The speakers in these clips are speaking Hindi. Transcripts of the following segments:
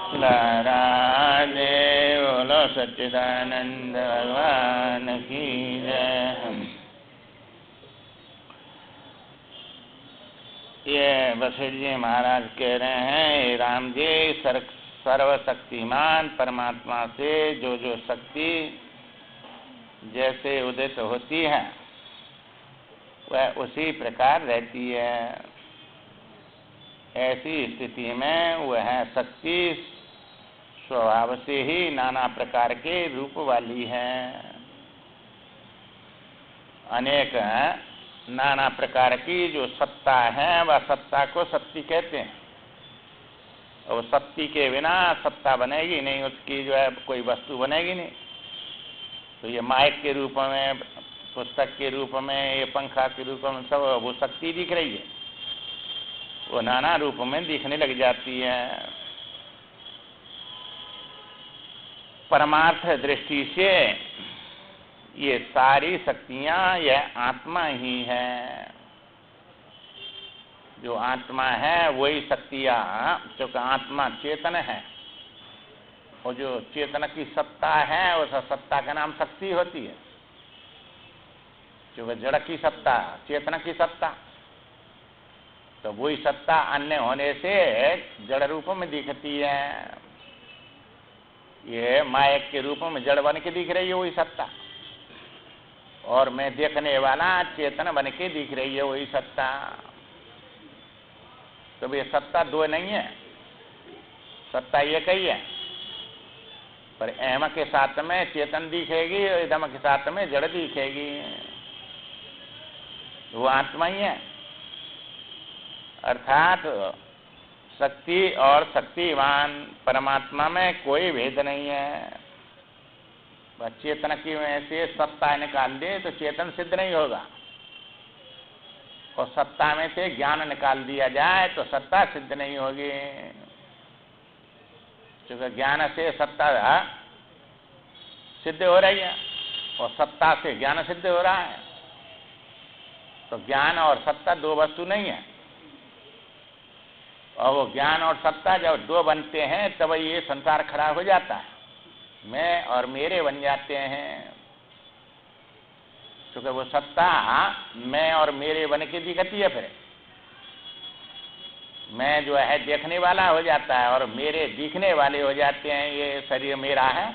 राधे बोलो सच्चिदानंद भगवान की जय। ये वशिष्ठ जी महाराज कह रहे हैं, राम जी सर्वशक्तिमान परमात्मा से जो जो शक्ति जैसे उदित होती है वह उसी प्रकार रहती है। ऐसी स्थिति में वह शक्ति स्वभाव से ही नाना प्रकार के रूप वाली है। अनेक नाना प्रकार की जो सत्ता है वह सत्ता को शक्ति कहते हैं। और शक्ति के बिना सत्ता बनेगी नहीं, उसकी जो है कोई वस्तु बनेगी नहीं। तो ये माइक के रूप में, पुस्तक के रूप में, ये पंखा के रूप में सब वो शक्ति दिख रही है, वो नाना रूप में दिखने लग जाती है। परमार्थ दृष्टि से ये सारी शक्तियां यह आत्मा ही है। जो आत्मा है वही शक्तियां, क्योंकि आत्मा चेतन है और जो चेतन की सत्ता है उस सत्ता का नाम शक्ति होती है। जो जड़ की सत्ता, चेतन की सत्ता, तो वही सत्ता अन्य होने से जड़ रूप में दिखती है। ये मायक के रूप में जड़ बन के दिख रही है वही सत्ता, और मैं देखने वाला चेतन बन के दिख रही है वही सत्ता। तो ये सत्ता दो नहीं है, सत्ता एक ही है। पर अहम के साथ में चेतन दिखेगी और इदम के साथ में जड़ दिखेगी, वो आत्मा ही है। अर्थात शक्ति और शक्तिवान परमात्मा में कोई भेद नहीं है। चेतन की वजह से सत्ता निकाल दे तो चेतन सिद्ध नहीं होगा, और सत्ता में से ज्ञान निकाल दिया जाए तो सत्ता सिद्ध नहीं होगी। क्योंकि ज्ञान से सत्ता सिद्ध हो रही है और सत्ता से ज्ञान सिद्ध हो रहा है। तो ज्ञान और सत्ता दो वस्तु नहीं है, और वो ज्ञान और सत्ता जब दो बनते हैं तब ये संसार खड़ा हो जाता है, मैं और मेरे बन जाते हैं। क्योंकि वो सत्ता मैं और मेरे बन के दिखती है। फिर मैं जो है देखने वाला हो जाता है और मेरे दिखने वाले हो जाते हैं। ये शरीर मेरा है,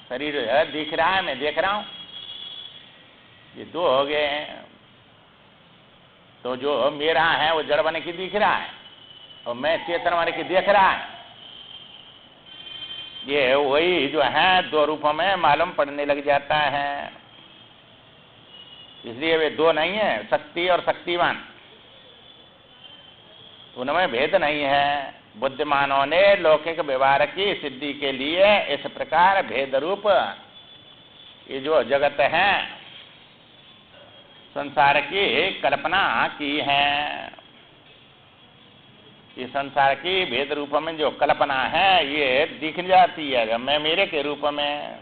शरीर है दिख रहा है, मैं देख रहा हूं, ये दो हो गए हैं। तो जो मेरा है वो जड़ बन के दिख रहा है और मैं चेतन बन के देख रहा है। ये वही जो है दो रूपों में मालूम पड़ने लग जाता है। इसलिए वे दो नहीं है, शक्ति और शक्तिवान, उनमें भेद नहीं है। बुद्धिमानों ने लौकिक व्यवहार की सिद्धि के लिए इस प्रकार भेद रूप ये जो जगत है संसार की कल्पना की है। ये संसार की भेद रूप में जो कल्पना है ये दिख जाती है मैं मेरे के रूप में।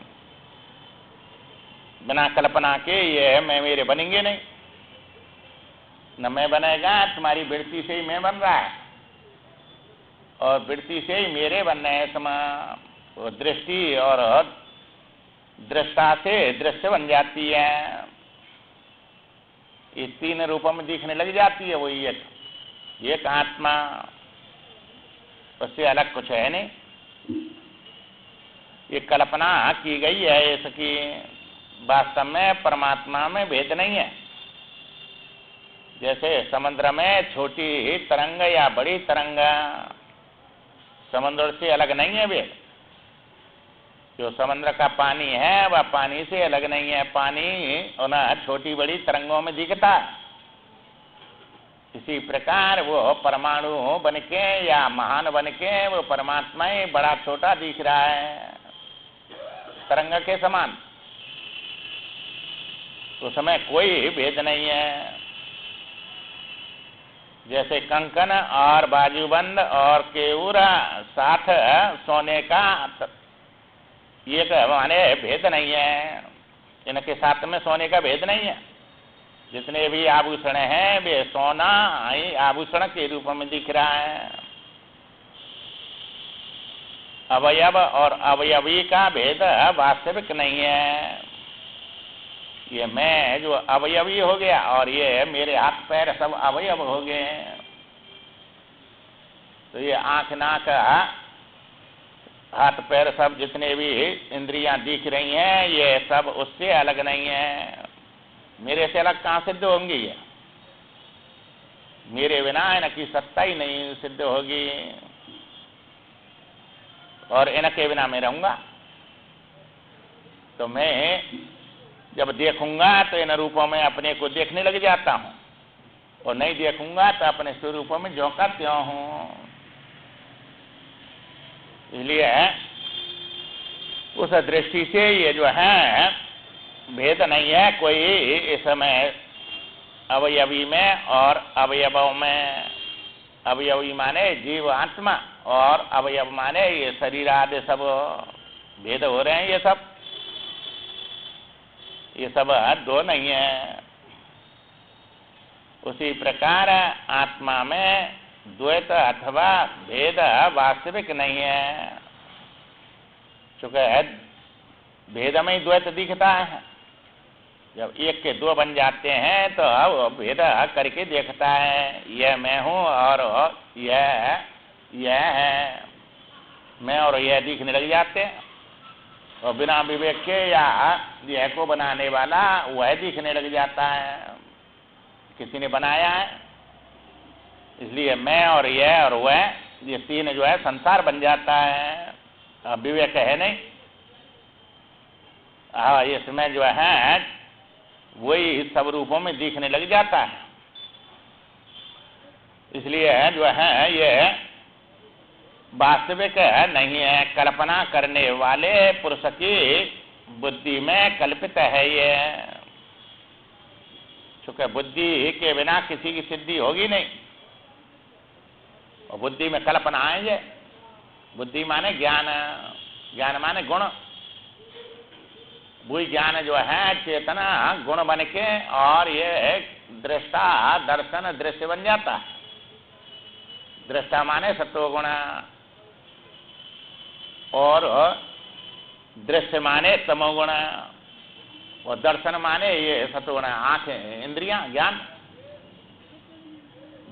बिना कल्पना के ये मैं मेरे बनेंगे नहीं, न मैं बनेगा। तुम्हारी वृत्ति से ही मैं बन रहा है और वृत्ति से ही मेरे बनने हैं। समय दृष्टि और दृष्टा से दृश्य बन जाती है। ये तीन रूपों में दिखने लग जाती है वही एक आत्मा, उससे अलग कुछ है नहीं। ये कल्पना की गई है इसकी, वास्तव में परमात्मा में भेद नहीं है। जैसे समुद्र में छोटी तरंग या बड़ी तरंग समुद्र से अलग नहीं है भेद। जो समुद्र का पानी है वह पानी से अलग नहीं है। पानी उन्हें छोटी बड़ी तरंगों में दिखता है। इसी प्रकार वो परमाणु बनके या महान बनके वो परमात्मा ही बड़ा छोटा दिख रहा है, तरंग के समान। उसमें कोई भेद नहीं है। जैसे कंकन और बाजूबंद और केवड़ा साथ सोने का ये माने भेद नहीं है। इनके साथ में सोने का भेद नहीं है। जितने भी आभूषण हैं वे सोना आभूषण के रूप में दिख रहा है। अवयव और अवयवी का भेद वास्तविक नहीं है। ये मैं जो अवयवी हो गया और ये मेरे हाथ पैर सब अवयव हो गए। तो ये आंख नाक हाथ पैर सब जितने भी इंद्रियां दिख रही हैं ये सब उससे अलग नहीं है। मेरे से अलग कहाँ सिद्ध होंगी? ये मेरे बिना इनकी सत्ता ही नहीं सिद्ध होगी और इनके बिना मैं रहूंगा। तो मैं जब देखूंगा तो इन रूपों में अपने को देखने लग जाता हूं और नहीं देखूंगा तो अपने स्वरूपों में झोंका त्यों हूं। इसलिए उस दृष्टि से ये जो है भेद नहीं है कोई इसमें अवयवी में और अवयवों में। अवयवी माने जीव आत्मा और अवयव माने ये शरीर आदि सब भेद हो रहे हैं। ये सब दो नहीं है। उसी प्रकार आत्मा में द्वैत अथवा भेद वास्तविक नहीं है। चूंकि भेद में ही द्वैत दिखता है। जब एक के दो बन जाते हैं तो अब भेद करके देखता है यह मैं हूं और यह है। मैं और यह दिखने लग जाते हैं और बिना विवेक के या यह को बनाने वाला वह दिखने लग जाता है। किसी ने बनाया है इसलिए मैं और यह और वह ये तीन जो है संसार बन जाता है। अब विवेक है नहीं। इसमें जो है वही सब रूपों में दिखने लग जाता है। इसलिए जो है ये वास्तविक नहीं है। कल्पना करने वाले पुरुष की बुद्धि में कल्पित है ये। चूंकि बुद्धि के बिना किसी की सिद्धि होगी नहीं और बुद्धि में कल्पना आएंगे। बुद्धि माने ज्ञान, ज्ञान माने गुण। वही ज्ञान जो है चेतना गुण बन के और ये दृष्टा दर्शन दृश्य बन जाता है। दृष्टा माने सत्वगुण और दृश्य माने तमोगुण और दर्शन माने ये सत्वगुण आंखें इंद्रियां ज्ञान।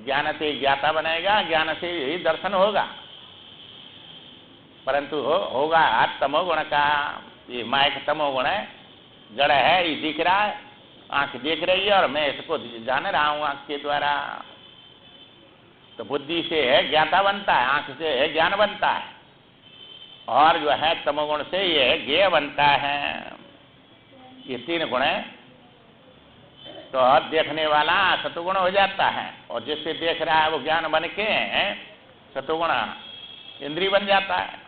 ज्ञान से ज्ञाता बनेगा, ज्ञान से ही दर्शन होगा। परंतु होगा तमोगुण का। ये माइक तमोगुण है, जड़ है, ये दिख रहा है, आंख देख रही है और मैं इसको जान रहा हूं आंख के द्वारा। तो बुद्धि से है ज्ञाता बनता है, आंख से है ज्ञान बनता है और जो है तमोगुण से ये ज्ञेय बनता है। ये तीन गुण है। तो देखने वाला सतुगुण हो जाता है और जिससे देख रहा है वो ज्ञान बन के सतुगुण इंद्रिय बन जाता है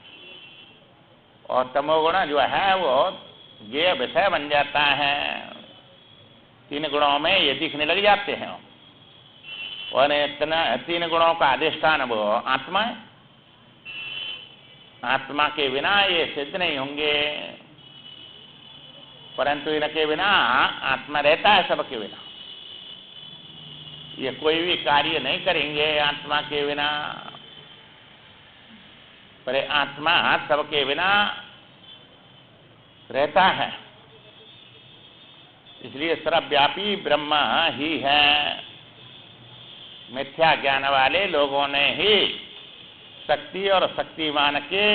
और तमोगुण जो है वो ज्ञेय विषय बन जाता है। तीन गुणों में ये दिखने लग जाते हैं और तीन गुणों का अधिष्ठान वो आत्मा है। आत्मा के बिना ये सिद्ध नहीं होंगे। परंतु इनके बिना आत्मा रहता है सबके बिना। ये कोई भी कार्य नहीं करेंगे आत्मा के बिना। पर आत्मा सबके बिना रहता है। इसलिए सर्वव्यापी ब्रह्म ही है। मिथ्या ज्ञान वाले लोगों ने ही शक्ति और शक्तिमान के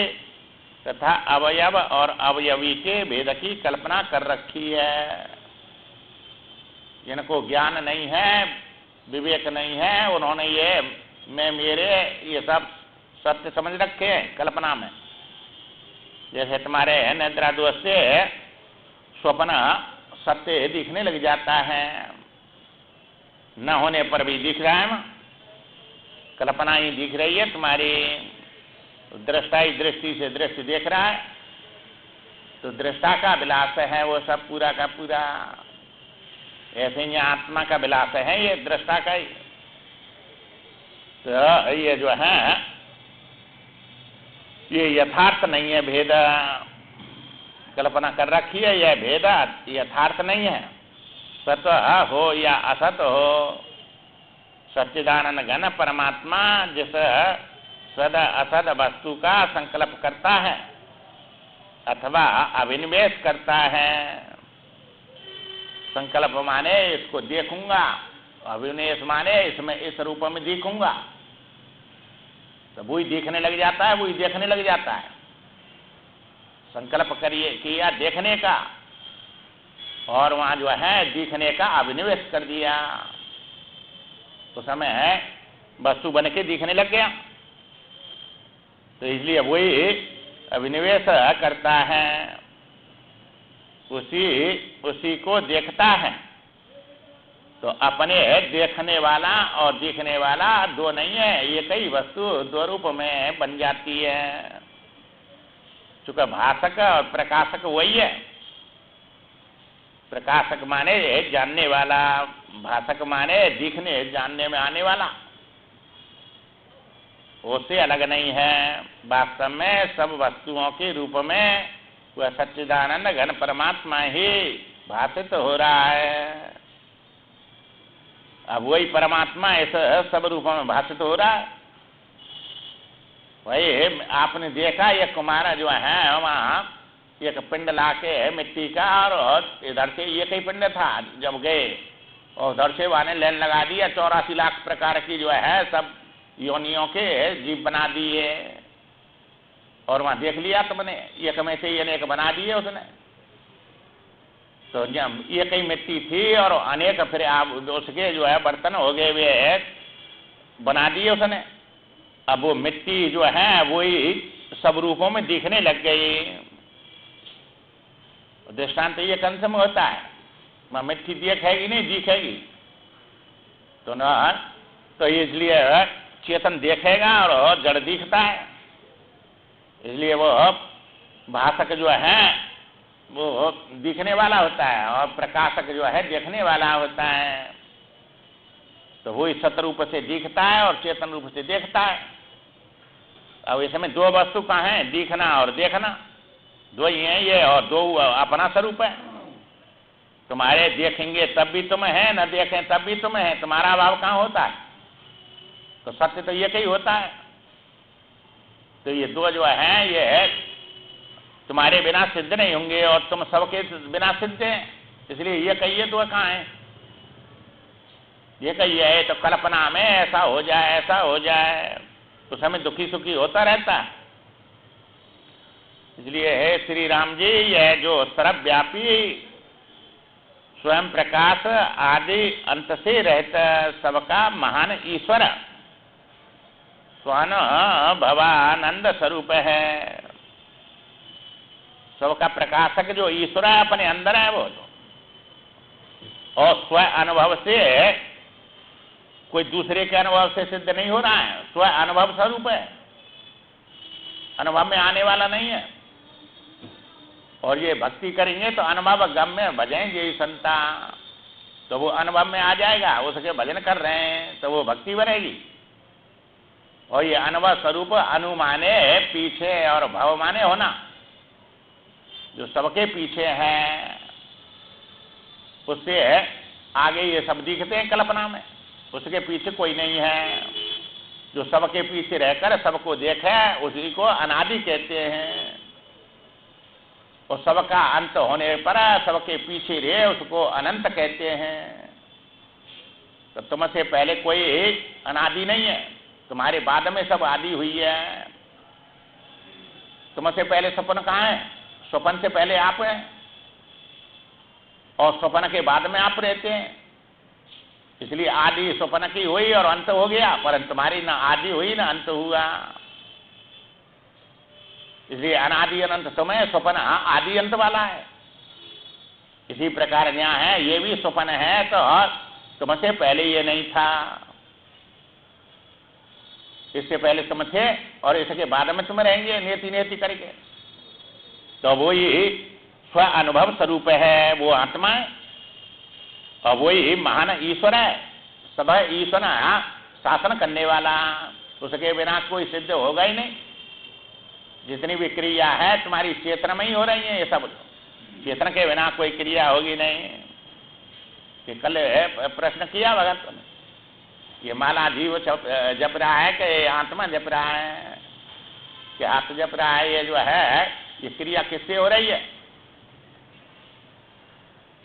तथा अवयव और अवयवी के भेद की कल्पना कर रखी है। इनको ज्ञान नहीं है, विवेक नहीं है, उन्होंने ये मैं मेरे ये सब सत्य समझ रखे हैं कल्पना में। जैसे तुम्हारे निद्रा दोष से स्वप्न सत्य दिखने लग जाता है, न होने पर भी दिख रहा है ना। कल्पना ही दिख रही है तुम्हारी। दृष्टा ही दृष्टि से दृष्टि देख रहा है तो दृष्टा का विलास है वो सब पूरा का पूरा। ऐसे ही आत्मा का विलास है ये दृष्टा का ही। तो ये जो है ये यथार्थ नहीं है। भेद कल्पना कर रखी है, यह भेद यथार्थ नहीं है। सत हो या असत हो, सच्चिदानंद घन परमात्मा जिस सद असद वस्तु का संकल्प करता है अथवा अभिनिवेश करता है। संकल्प माने इसको देखूंगा, अभिनिवेश माने इसमें इस रूप में देखूंगा, तो वही देखने लग जाता है, वही देखने लग जाता है। संकल्प किया देखने का और वहां जो है दिखने का अभिनिवेश कर दिया, तो समय है वस्तु बन के दिखने लग गया। तो इसलिए वही अभिनिवेश करता है, उसी को देखता है। तो अपने देखने वाला और दिखने वाला दो नहीं है, एक ही वस्तु दो रूप में बन जाती है। चूंकि भाषक और प्रकाशक वही है। प्रकाशक माने जानने वाला, भाषक माने दिखने जानने में आने वाला, उससे अलग नहीं है। वास्तव में सब वस्तुओं के रूप में वह सच्चिदानंद घन परमात्मा ही भाषित हो रहा है। अब वही परमात्मा ऐसा सब रूपों में भाषित हो रहा है। वही आपने देखा ये कुमारा जो है वहाँ एक पिंड लाके मिट्टी का, और इधर से एक ही पिंड था, जब गए और उधर से वाने लाइन लगा दिया, 84 लाख प्रकार की जो है सब योनियों के जीव बना दिए, और वहां देख लिया तुमने एक में से अनेक बना दिए उसने। तो जब एक ही मिट्टी थी और अनेक फिर आप उसके जो है बर्तन हो गए वे बना दिए उसने। अब वो मिट्टी जो है वही सब रूपों में दिखने लग गई। दृष्टांत ये कंस में होता है, वह मिट्टी देखेगी नहीं दिखेगी, तो न तो इसलिए चेतन देखेगा और जड़ दिखता है। इसलिए वो भाषक जो है वो दिखने वाला होता है और प्रकाशक जो है देखने वाला होता है। तो वही सतरूप से दिखता है और चेतन रूप से देखता है। अब इसमें दो वस्तु कहाँ है, दिखना और देखना, दो ही है ये, और दो अपना स्वरूप है। तुम्हारे देखेंगे तब भी तुम है, न देखें तब भी तुम है, तुम्हारा अभाव कहाँ होता है। तो सत्य तो ये कहीं होता है। तो ये दो जो है ये तुम्हारे बिना सिद्ध नहीं होंगे और तुम सबके बिना सिद्ध हैं। इसलिए ये कहिए दो कहाँ है, ये कहिए है तो कल्पना में ऐसा हो जाए ऐसा हो जाए, तो समय दुखी सुखी होता रहता है। इसलिए है श्री राम जी यह जो सर्वव्यापी स्वयं प्रकाश आदि अंत से रहता सबका महान ईश्वर स्वयं भवानंद स्वरूप है। सबका प्रकाशक जो ईश्वर है अपने अंदर है वो, और स्व अनुभव से कोई दूसरे के अनुभव से सिद्ध नहीं हो रहा है। स्व अनुभव स्वरूप है, अनुभव में आने वाला नहीं है। और ये भक्ति करेंगे तो अनुभव गम में भजेंगे ही संता, तो वो अनुभव में आ जाएगा। उसके भजन कर रहे हैं तो वो भक्ति बनेगी। और ये अनुभव स्वरूप अनु माने पीछे और भव माने होना, जो सबके पीछे है उससे आगे ये सब दिखते हैं कल्पना में, उसके पीछे कोई नहीं है। जो सबके पीछे रहकर सबको देखे उसी को अनादि कहते हैं, और सबका अंत होने पर सबके पीछे रहे उसको अनंत कहते हैं। तो तुमसे पहले कोई अनादि नहीं है, तुम्हारे बाद में सब आदि हुई है। तुमसे पहले स्वप्न कहाँ है, स्वप्न से पहले आप हैं, और स्वप्न के बाद में आप रहते हैं। इसलिए आदि स्वप्न की हुई और अंत हो गया, परंतु तुम्हारी ना आदि हुई ना अंत हुआ। इसलिए अनादि अनंत तुम्हें, स्वप्न आदि अंत वाला है। इसी प्रकार यहाँ है, ये भी स्वप्न है तो तुमसे पहले ये नहीं था, इससे पहले तुम थे और इसके बाद में तुम रहेंगे नेति नेति करके। तो वो ही स्व अनुभव स्वरूप है, वो आत्मा है, और वही महान ईश्वर है। सब ईश्वर शासन करने वाला, उसके बिना कोई सिद्ध होगा ही नहीं। जितनी भी क्रिया है तुम्हारी चेतन में ही हो रही है, ये सब चेतन के बिना कोई क्रिया होगी नहीं। कि कल प्रश्न किया भगत ये माला जीव जप रहा है कि आत्मा जप रहा है कि हाथ जप रहा है? ये जो है ये क्रिया किससे हो रही है?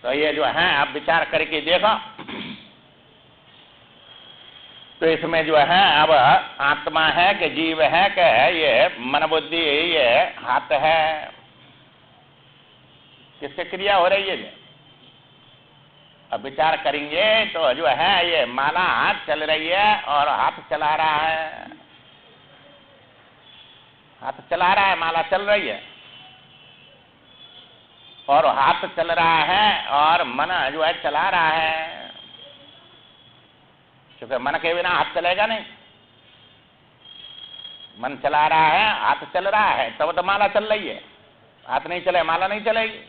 तो ये जो है आप विचार करके देखो। तो इसमें जो है अब आत्मा है कि जीव है कि ये मन बुद्धि ये हाथ है, किससे क्रिया हो रही है? अब विचार करेंगे तो जो है ये माला हाथ चल रही है और हाथ चला रहा है, हाथ चला रहा है, माला चल रही है और हाथ चल रहा है और मन जो है चला रहा है, क्योंकि मन के बिना हाथ चलेगा नहीं। मन चला रहा है, हाथ चल रहा है, तब तो माला चल रही है। हाथ नहीं चले माला नहीं चलेगी।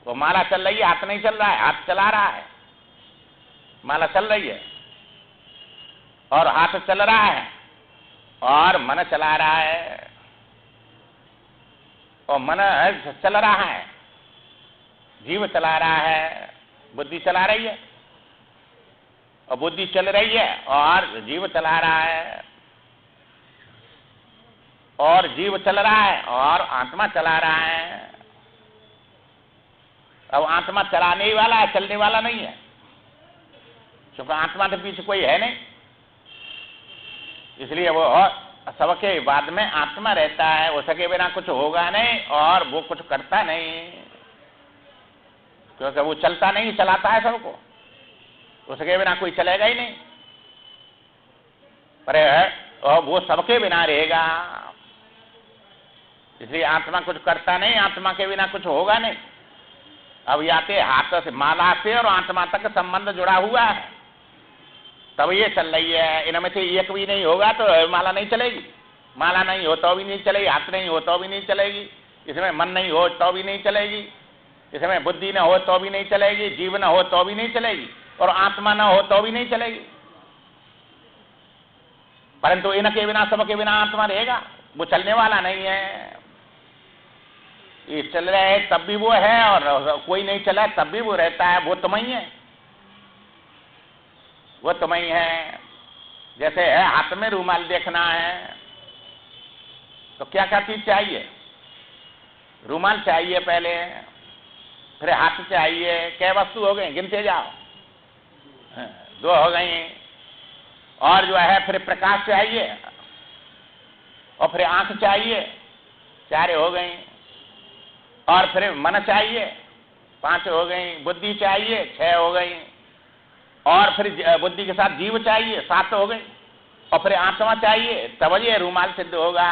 वो माला चल रही है, हाथ नहीं चल रहा है, हाथ चला रहा है, माला चल रही है और हाथ चल रहा है और मन चला रहा है और मन चल रहा है, जीव चला रहा है, बुद्धि चला रही है और बुद्धि चल रही है और जीव चला रहा है और जीव चल रहा है और आत्मा चला रहा है। अब आत्मा चलाने वाला है, चलने वाला नहीं है, क्योंकि आत्मा के पीछे कोई है नहीं, इसलिए वो सबके बाद में आत्मा रहता है, उसके बिना कुछ होगा नहीं और वो कुछ करता नहीं, क्योंकि वो चलता नहीं, चलाता है सबको, उसके बिना कोई चलेगा ही नहीं, पर वो सबके बिना रहेगा, इसलिए आत्मा कुछ करता नहीं, आत्मा के बिना कुछ होगा नहीं। अब याते हाथ से माला से और आत्मा तक संबंध जुड़ा हुआ है, तब ये चल रही है। इनमें से एक भी नहीं होगा तो माला नहीं चलेगी, माला नहीं हो तो भी नहीं चलेगी, हाथ नहीं हो तो भी नहीं चलेगी, इसमें मन नहीं हो तो भी नहीं चलेगी, इसमें बुद्धि न हो तो भी नहीं चलेगी, जीव न हो तो भी नहीं चलेगी और आत्मा न हो तो भी नहीं चलेगी। परंतु इनके बिना, सबके बिना आत्मा रहेगा, वो चलने वाला नहीं है। ये चल रहा है तब भी वो है और कोई नहीं चला तब भी वो रहता है, वो तुम ही है, वो तुम ही है। जैसे है हाथ में रूमाल देखना है तो क्या क्या चीज चाहिए? रूमाल चाहिए पहले, फिर हाथ चाहिए, क्या वस्तु हो गई? गिनते जाओ, 2 हो गई। और जो है फिर प्रकाश चाहिए और फिर आंख चाहिए, 4 हो गई। और फिर मन चाहिए, 5 हो गई। बुद्धि चाहिए, 6 हो गई। और फिर बुद्धि के साथ जीव चाहिए, 7 हो गई। और फिर आत्मा चाहिए, तब ये रूमाल सिद्ध होगा।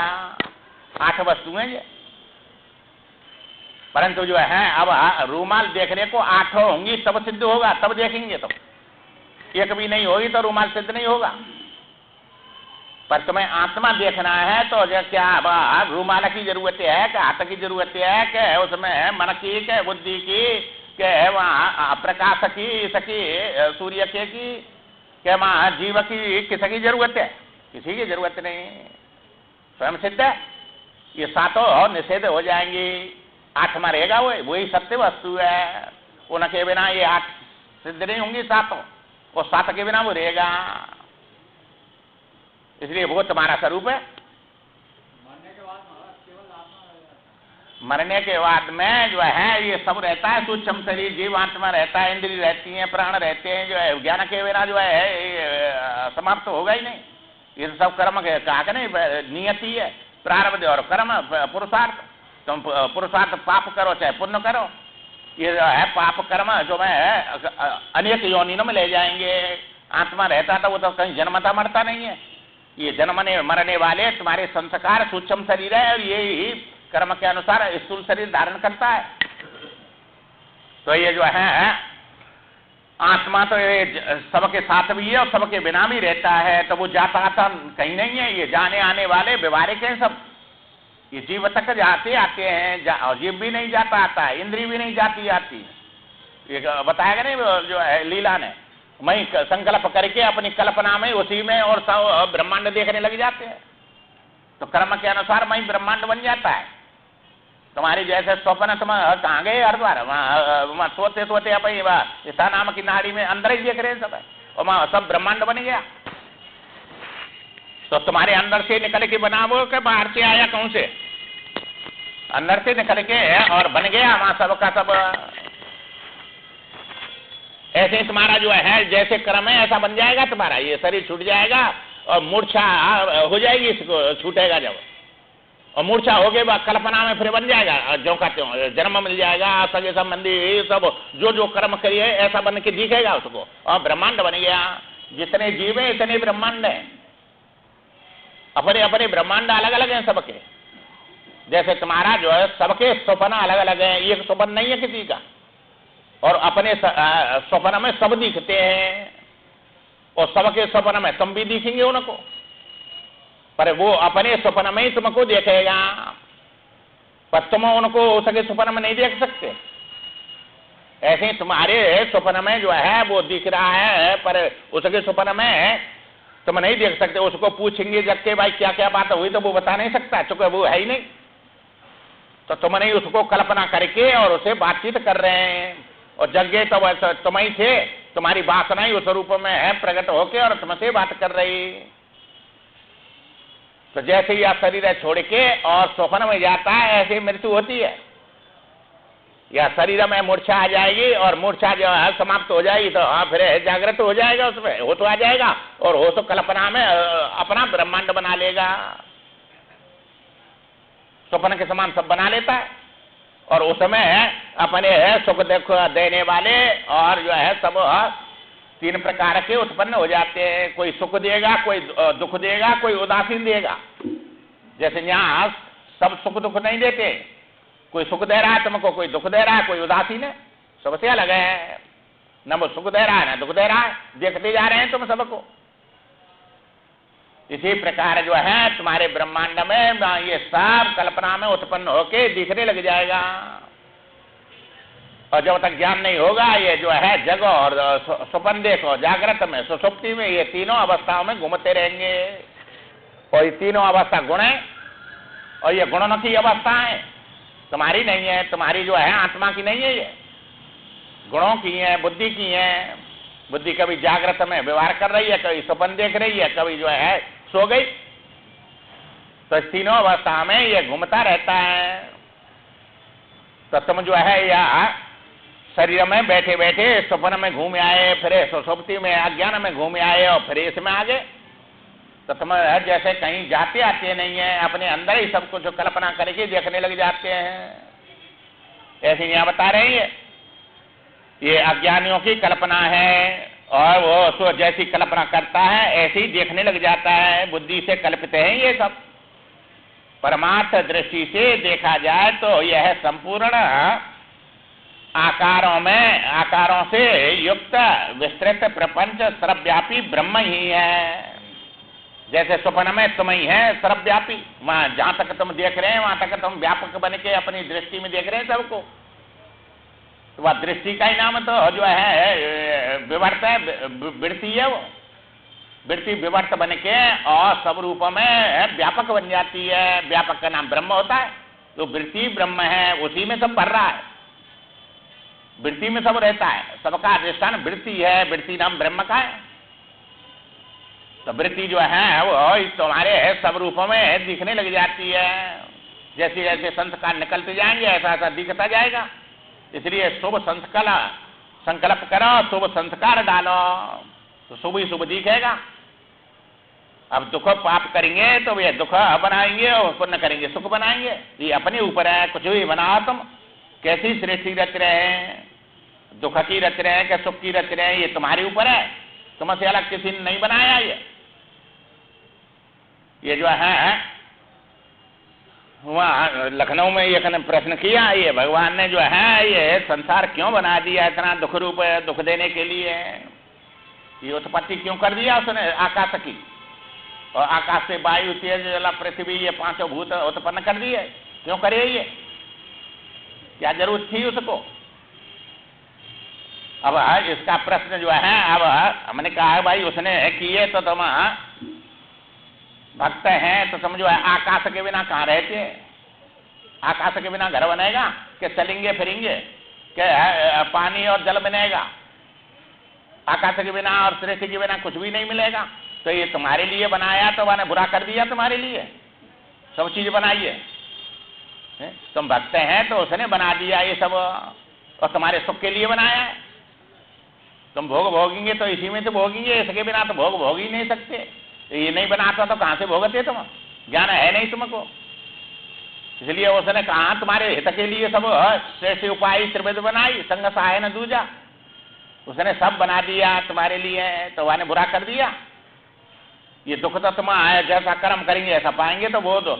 8 वस्तुएं ये। परंतु जो है अब रूमाल देखने को 8 होंगी तब सिद्ध होगा, तब देखेंगे। तब एक भी नहीं होगी तो रूमाल सिद्ध नहीं होगा। पर तुम्हें आत्मा देखना है तो क्या रूमाल की जरूरत है, क्या हाथ की जरूरत है, क्या उसमें मन की, क्या बुद्धि की, क्या वहाँ प्रकाश की, इसकी सूर्य के की, क्या वहाँ जीव की, किसकी जरूरत है? किसी की जरूरत नहीं, स्वयं सिद्ध है। ये 7 निषेध हो जाएंगी, 8 में रहेगा वही सत्य वस्तु है। उनके बिना ये 8 सिद्ध नहीं होंगी, 7 और 7 के बिना वो रहेगा। इसलिए वो तुम्हारा स्वरूप है। मरने के बाद में जो है ये सब रहता है, सूक्ष्म शरीर, जीव, आत्मा रहता है, इंद्रिय रहती हैं, प्राण रहते हैं। जो है ज्ञान के बिना जो है समाप्त होगा ही नहीं। ये सब कर्म कहा कि नहीं, नियति है, प्रारब्ध और कर्म, पुरुषार्थ। तुम पुरुषार्थ पाप करो चाहे पुण्य करो, ये जो है पाप कर्म जो है अनेक योनियों में ले जाएंगे। आत्मा रहता था वो तो कहीं जन्मता मरता नहीं है। ये जन्मने मरने वाले तुम्हारे संस्कार सूक्ष्म शरीर है और ये ही कर्म के अनुसार स्थूल शरीर धारण करता है। तो ये जो है आत्मा तो ये सबके साथ भी है और सबके बिना भी रहता है, तो वो जाता आता कहीं नहीं है। ये जाने आने वाले व्यवहारिक हैं सब। ये जीव तक जाते आते हैं, और जीव भी नहीं जाता आता है, इंद्रिय भी नहीं जाती आती। ये बताया नहीं जो है लीला ने, मैं संकल्प करके अपनी कल्पना में उसी में और सब ब्रह्मांड देखने लग जाते हैं। तो कर्म के अनुसार मैं ब्रह्मांड बन जाता है। तुम्हारी जैसे स्वप्न तुम कहाँ गए हरिद्वार, वहाँ सोते सोते अपनी ईसा नाम की नाड़ी में अंदर ही देख रहे हैं सब है। और वहां सब ब्रह्मांड बन गया। तो तुम्हारे अंदर से निकल के बना वो कि बाहर से आया? कौन से अंदर से निकल के और बन गया वहां सबका सब। ऐसे ही तुम्हारा जो है जैसे कर्म है ऐसा बन जाएगा तुम्हारा। ये शरीर छूट जाएगा और मूर्छा हो जाएगी, इसको छूटेगा जब, और मूर्छा हो गए कल्पना में फिर बन जाएगा जो का त्यों, जन्म मिल जाएगा, सगे संबंधी सब जो जो कर्म करिए ऐसा बन के दिखेगा उसको, और ब्रह्मांड बन गया। जितने जीव है इतने ब्रह्मांड है, अपने अपने ब्रह्मांड अलग अलग हैं सबके। जैसे तुम्हारा जो है सबके स्वप्न अलग अलग है, एक स्वप्न नहीं है किसी का, और अपने स्वप्न में सब दिखते हैं, और सबके स्वप्न में तुम भी दिखेंगे उनको, पर वो अपने स्वप्न में ही तुमको देखेगा, पर तुम उनको उसके स्वप्न में नहीं देख सकते। ऐसे ही तुम्हारे स्वप्न में जो है वो दिख रहा है, पर उसके स्वप्न में तुम नहीं देख सकते। उसको पूछेंगे जग के भाई क्या क्या बात हुई तो वो बता नहीं सकता, चूंकि वो है ही नहीं। तो तुम नहीं उसको कल्पना करके और उसे बातचीत कर रहे हैं, और जगे तो तुम ही थे, तुम्हारी वासना ही उस रूप में है प्रकट होके और तुमसे बात कर रही। तो जैसे यह शरीर छोड़ के और स्वप्न में जाता है ऐसे मृत्यु होती है। या शरीर में मूर्छा आ जाएगी और मूर्छा जो है समाप्त हो जाएगी तो हाँ फिर जागृत हो जाएगा, उसमें हो तो आ जाएगा, और हो तो कल्पना में अपना ब्रह्मांड बना लेगा, स्वप्न के समान सब बना लेता है। और उसमें अपने सुख दुख देने वाले और जो है सब तीन प्रकार के उत्पन्न हो जाते हैं। कोई सुख देगा, कोई दुख देगा, कोई उदासीन देगा। जैसे यहाँ सब सुख दुख नहीं देते, कोई सुख दे रहा है तुमको, कोई दुख दे रहा है, कोई उदासीन है, सबसे अलग है। न वो सुख दे रहा है न दुख दे रहा है, देखते जा रहे हैं तुम सबको। इसी प्रकार जो है तुम्हारे ब्रह्मांड में ये सब कल्पना में उत्पन्न होके दिखने लग जाएगा। और जब तक ज्ञान नहीं होगा ये जो है जग और स्वप्न देखो, जागृत में, सुषुप्ति में, ये तीनों अवस्थाओं में घूमते रहेंगे। और ये तीनों अवस्था गुण है, और ये गुणों की अवस्था है, तुम्हारी नहीं है। तुम्हारी जो है आत्मा की नहीं है, ये गुणों की है, बुद्धि की है। बुद्धि कभी जागृत में व्यवहार कर रही है, कभी स्वप्न देख रही है, कभी जो है सो गई। तो इस तीनों अवस्था में ये घूमता रहता है। तो तुम जो है या शरीर में बैठे बैठे स्वप्न में घूम आए, फिर सुषुप्ति में अज्ञान में घूम आए, और फिर इसमें आ गए। तो तुम जैसे कहीं जाते आते नहीं है, अपने अंदर ही सब कुछ कल्पना करके देखने लग जाते हैं। ऐसे यहाँ बता रहे हैं ये अज्ञानियों की कल्पना है, और वो जैसी कल्पना करता है ऐसे ही देखने लग जाता है। बुद्धि से कल्पित है ये सब। परमार्थ दृष्टि से देखा जाए तो यह संपूर्ण आकारों से युक्त विस्तृत प्रपंच सर्वव्यापी ब्रह्म ही है। जैसे स्वप्न में तुम ही है सर्वव्यापी, वहां जहां तक तुम देख रहे हैं वहां तक तुम व्यापक बन के अपनी दृष्टि में देख रहे हैं सबको। तो वह दृष्टि का ही नाम तो जो है विवर्त है, वृत्ति है। वो वृत्ति विवर्त बन के और सब रूप में व्यापक बन जाती है। व्यापक का नाम ब्रह्म होता है। तो वृत्ति ब्रह्म है, उसी में सब भर रहा है, वृत्ति में सब रहता है। सबका अधिष्ठान वृत्ति है, वृत्ति नाम ब्रह्म का है। तो वृत्ति जो है वो तुम्हारे सब रूपों में दिखने लग जाती है। जैसे जैसे संस्कार निकलते जाएंगे ऐसा ऐसा दिखता जाएगा। इसलिए शुभ संकल्प करो, शुभ संस्कार डालो, तो शुभ ही शुभ दिखेगा। अब दुख पाप करेंगे तो ये दुख बनाएंगे, और पुण्य करेंगे सुख बनाएंगे। ये अपने ऊपर है, कुछ भी बनाओ तुम। कैसी सृष्टि रच रहे हैं, दुख की रच रहे हैं क्या सुख की रच रहे हैं, ये तुम्हारे ऊपर है। तुमसे अलग किसी ने नहीं बनाया। ये जो है वहाँ लखनऊ में एक ने प्रश्न किया, ये भगवान ने जो है ये संसार क्यों बना दिया इतना दुख रूप है, दुख देने के लिए। ये उत्पत्ति क्यों कर दिया उसने आकाश की, और आकाश से वायु तेज जल पृथ्वी ये पांचों भूत उत्पन्न कर दिए, क्यों करे? ये क्या जरूरत थी उसको? अब इसका प्रश्न जो है, अब हमने कहा भाई उसने किए तो तुम भक्त हैं तो समझो आकाश के बिना कहाँ रहते हैं? आकाश के बिना घर बनेगा क्या? चलेंगे फिरेंगे क्या? पानी और जल बनेगा? आकाश के बिना और सृष्टि के बिना कुछ भी नहीं मिलेगा। तो ये तुम्हारे लिए बनाया तो मैंने बुरा कर दिया तुम्हारे लिए, सब चीज बनाई है। तुम भक्त हैं तो उसने बना दिया ये सब, और तुम्हारे सुख के लिए बनाया है। तुम भोग भोगेंगे तो इसी में तो भोगेंगे, इसके बिना तो भोग भोग ही नहीं सकते। तो ये नहीं बनाता तो कहां से भोगते तुम, ज्ञान है नहीं तुमको। इसलिए उसने कहा तुम्हारे हित के लिए सब श्रेष्ठ उपाय त्रिविध बनाई, संग सहाय न दूजा। उसने सब बना दिया तुम्हारे लिए, तो वह बुरा कर दिया। ये दुख तो तुम जैसा कर्म करेंगे ऐसा पाएंगे। तो वो तो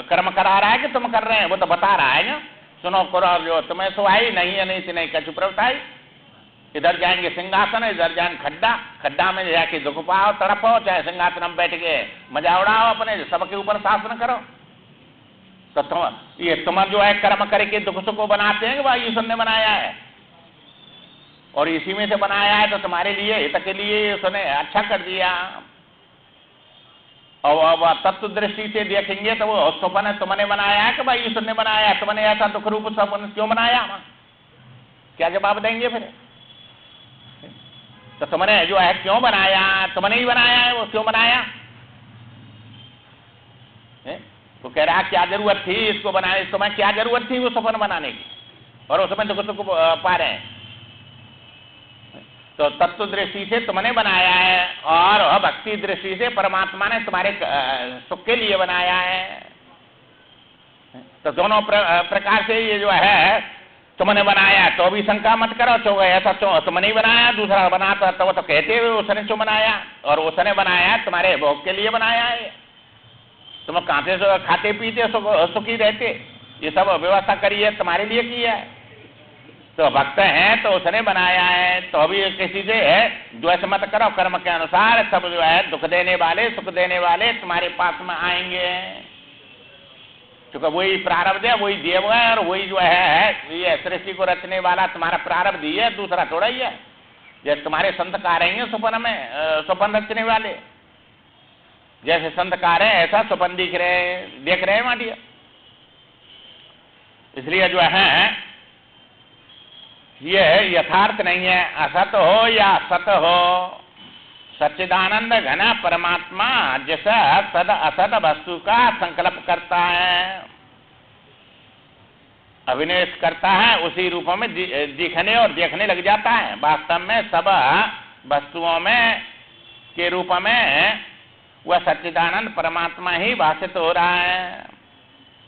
कर्म करा रहा है कि तुम कर रहे हैं, वो तो बता रहा है ना, सुनो करो जो तुम्हें सुहाई, नहीं है नहीं से नहीं कछु प्रवताई। इधर जाएंगे सिंहासन, इधर जाएंगे खड्डा, खड्डा में जाके दुख पाओ तड़पो, चाहे सिंहासन में बैठ के मजा उड़ाओ, अपने सबके ऊपर शासन करो। तो तुम जो है कर्म करके दुख सुख को बनाते हैं, वह ईश्वर ने बनाया है और इसी में से बनाया है। तो तुम्हारे लिए हित के लिए उसने अच्छा कर दिया। और तत्व दृष्टि से देखेंगे तो वो स्वप्न तुमने बनाया है कि भाई ईश्वर ने बनाया है? तुमने ऐसा दुख रूप स्वप्न क्यों बनाया? क्या जवाब देंगे फिर? तो तुमने जो है क्यों बनाया? तुमने ही बनाया है, वो क्यों बनाया? तो कह रहा क्या जरूरत थी इसको बनाने, तुम्हें क्या जरूरत थी वो सपन बनाने की, और उसमें दुख सुख पा रहे हैं। तो तत्व दृष्टि से तुमने बनाया है और भक्ति दृष्टि से परमात्मा ने तुम्हारे सुख के लिए बनाया है। तो दोनों प्रकार से ये जो है तुमने बनाया, तो भी शंका मत करो तो ऐसा तुमने ही बनाया, दूसरा बनाता तो वो तो कहते हुए उसने क्यों बनाया, और उसने बनाया तुम्हारे भोग के लिए बनाया है। तुम कहां से खाते पीते सुखी रहते, ये सब व्यवस्था करी है तुम्हारे लिए की है। तो भक्त हैं तो उसने बनाया है, तो अभी किसी से द्वेष मत करो। कर्म के अनुसार सब जो है दुख देने वाले सुख देने वाले तुम्हारे पास में आएंगे, क्योंकि वही प्रारब्ध है, वही देव है, और वही जो है ये सृष्टि को रचने वाला तुम्हारा प्रारब्ध ही है, दूसरा थोड़ा ही है। जैसे तुम्हारे संतकार हैं स्वप्न में स्वप्न रचने वाले, जैसे संतकार है ऐसा स्वप्न देख रहे हैं माटिया। इसलिए जो है ये यथार्थ नहीं है, असत हो या सत हो, सच्चिदानंद घना परमात्मा जैसा सद असत वस्तु का संकल्प करता है, अभिनिवेश करता है, उसी रूपों में दिखने और देखने लग जाता है। वास्तव में सब वस्तुओं में के रूप में वह सच्चिदानंद परमात्मा ही भाषित हो रहा है,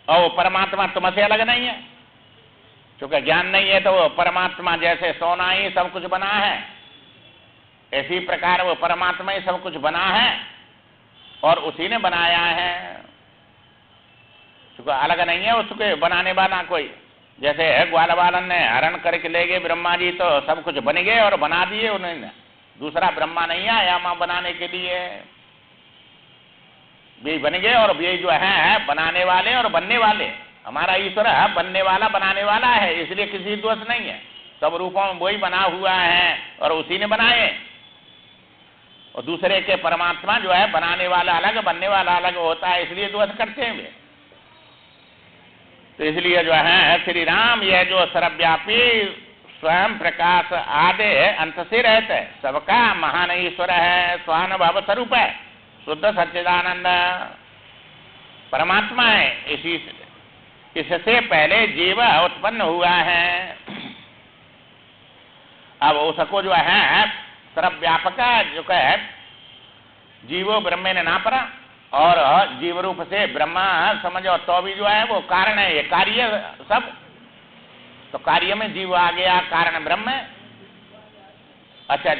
और वो परमात्मा तुमसे अलग नहीं है। क्योंकि ज्ञान नहीं है तो वो परमात्मा जैसे सोना ही सब कुछ बना है, इसी प्रकार वो परमात्मा ही सब कुछ बना है और उसी ने बनाया है, क्योंकि अलग नहीं है उसके बनाने वाला कोई। जैसे ग्वाल बालन ने हरण करके ले गए ब्रह्मा जी, तो सब कुछ बन गए और बना दिए उन्होंने, दूसरा ब्रह्मा नहीं आया वहां बनाने के लिए, वे बन गए। और वे जो है बनाने वाले और बनने वाले, हमारा ईश्वर है बनने वाला बनाने वाला है, इसलिए किसी दोष नहीं है। सब रूपों में वही बना हुआ है और उसी ने बनाए, और दूसरे के परमात्मा जो है बनाने वाला अलग बनने वाला अलग होता है, इसलिए दोष करते हैं वे। तो इसलिए जो है श्री राम यह जो सर्वव्यापी स्वयं प्रकाश आदि अंत से रहते है, सबका महान ईश्वर है, स्वानुभव स्वरूप है, शुद्ध सच्चिदानंद परमात्मा है। इससे पहले जीव उत्पन्न हुआ है। अब उसको जो है सर्वव्यापक जो है जीवो ब्रह्मे ने ना पड़ा, और जीव रूप से ब्रह्मा समझो तो भी जो है वो कारण है, ये कार्य सब। तो कार्य में जीव आ गया, कारण ब्रह्म है। अच्छा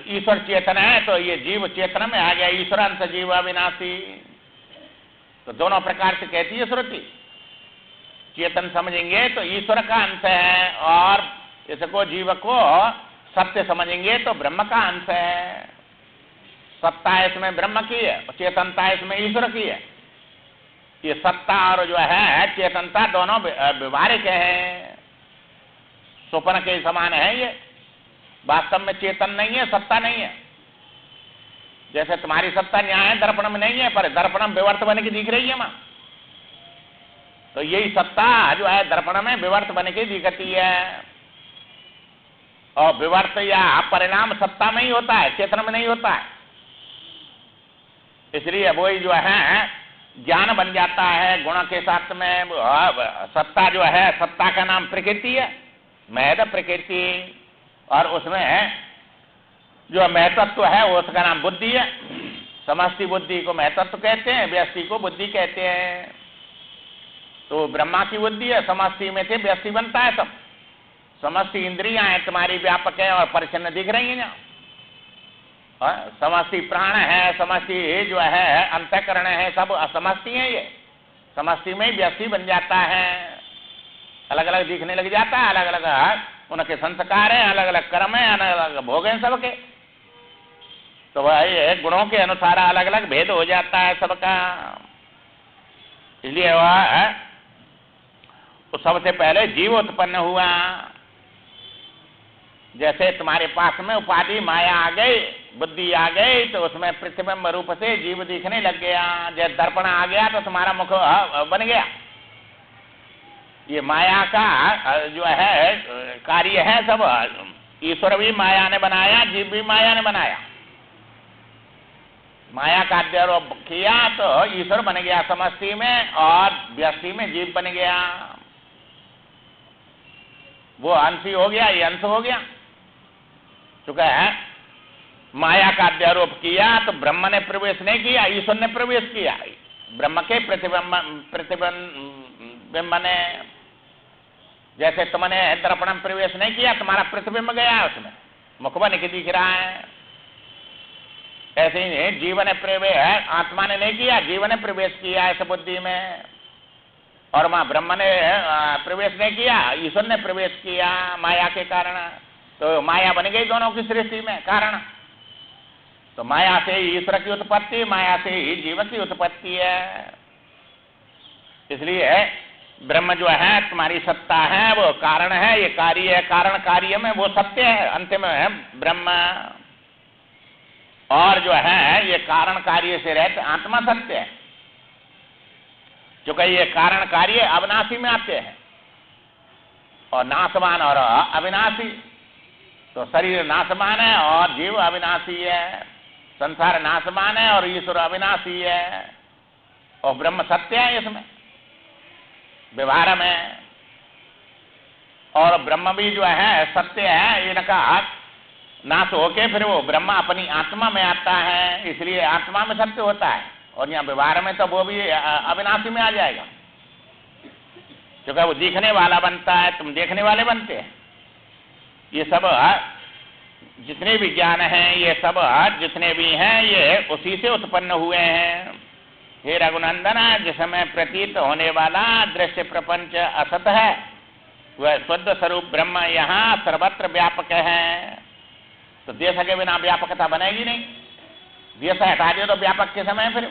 ईश्वर चेतन है तो ये जीव चेतन में आ गया, ईश्वर अंश जीव अविनाशी। तो दोनों प्रकार से कहती है श्रुति। चेतन समझेंगे तो ईश्वर का अंश है, और इसको जीव को सत्य समझेंगे तो ब्रह्म का अंश है। सत्ता इसमें ब्रह्म की है, चेतनता इसमें ईश्वर की है। ये सत्ता और जो है चेतनता दोनों व्यवहारिक है, स्वप्न के समान है। ये वास्तव में चेतन नहीं है, सत्ता नहीं है। जैसे तुम्हारी सत्ता न्याय दर्पण में नहीं है, पर दर्पण में विवर्त बन के दिख रही है मां, तो यही सत्ता जो है दर्पण में विवर्त बन के दिखती है। और विवर्त या परिणाम सत्ता में ही होता है, चेतन में नहीं होता है। इसलिए वही जो है ज्ञान बन जाता है गुण के साथ में। सत्ता जो है, सत्ता का नाम प्रकृति है, महद प्रकृति, और उसमें जो महतत्व है उसका नाम बुद्धि है। समष्टि बुद्धि को महतत्व कहते हैं, व्यष्टि को बुद्धि कहते हैं। तो ब्रह्मा की बुद्धि है, समष्टि में से व्यष्टि बनता है सब। समष्टि इंद्रियां हैं तुम्हारी, व्यापक है और परिच्छिन्न दिख रही हैं यहाँ। समष्टि प्राण है, समष्टि जो है अंतःकरण है, सब समष्टि है। ये समष्टि में ही व्यष्टि बन जाता है, अलग अलग दिखने लग जाता है। अलग अलग उनके संस्कार हैं, अलग अलग कर्म है, अलग अलग भोग हैं सबके। तो वह गुणों के अनुसार अलग अलग भेद हो जाता है सबका। इसलिए वह सबसे पहले जीव उत्पन्न हुआ। जैसे तुम्हारे पास में उपाधि माया आ गई, बुद्धि आ गई, तो उसमें प्रतिबिंब रूप से जीव दिखने लग गया। जब दर्पण आ गया तो तुम्हारा मुख बन गया। ये माया का जो है कार्य है सब। ईश्वर भी माया ने बनाया, जीव भी माया ने बनाया। माया का अध्यारोप किया तो ईश्वर बन गया समष्टि में, और व्यष्टि में जीव बन गया। वो अंशी हो गया, ये अंश हो गया। चुका है माया का अध्यारोप किया तो ब्रह्म ने प्रवेश नहीं किया, ईश्वर ने प्रवेश किया। ब्रह्म के प्रतिबिंब ने, जैसे तुमने दर्पण में प्रवेश नहीं किया, तुम्हारा प्रतिबिंब गया उसमें, मुख बन के दिख रहा है। ऐसे ही जीवन ने प्रवेश, आत्मा ने नहीं किया, जीवन ने प्रवेश किया इस बुद्धि में। और वहां ब्रह्म ने प्रवेश नहीं किया, ईश्वर ने प्रवेश किया माया के कारण। तो माया बन गई दोनों की सृष्टि में कारण। तो माया से ही ईश्वर की उत्पत्ति, माया से ही जीव की उत्पत्ति है। इसलिए ब्रह्म जो है तुम्हारी सत्ता है, वो कारण है, ये कार्य है, कारण कार्य में वो सत्य है, अंतिम है ब्रह्म। और जो है ये कारण कार्य से रहते आत्मा सत्य है। क्योंकि ये कारण कार्य अविनाशी में आते हैं, और नाशवान और अविनाशी। तो शरीर नाशवान है और जीव अविनाशी है, संसार नाशवान है और ईश्वर अविनाशी है, और ब्रह्म सत्य है इसमें व्यवहार में। और ब्रह्म भी जो है सत्य है, इनका नाश होके फिर वो ब्रह्म अपनी आत्मा में आता है, इसलिए आत्मा में सत्य होता है। और यहाँ व्यवहार में तो वो भी अविनाशी में आ जाएगा, क्योंकि वो दिखने वाला बनता है, तुम देखने वाले बनते हैं। ये सब जितने भी ज्ञान हैं, ये सब जितने भी हैं, ये उसी से उत्पन्न हुए हैं। हे रघुनंदन, जिसमें प्रतीत होने वाला दृश्य प्रपंच असत है, वह शुद्ध स्वरूप ब्रह्म यहाँ सर्वत्र व्यापक है। तो देश के बिना व्यापकता बनेगी नहीं। देश हटा दिया तो व्यापक के समय फिर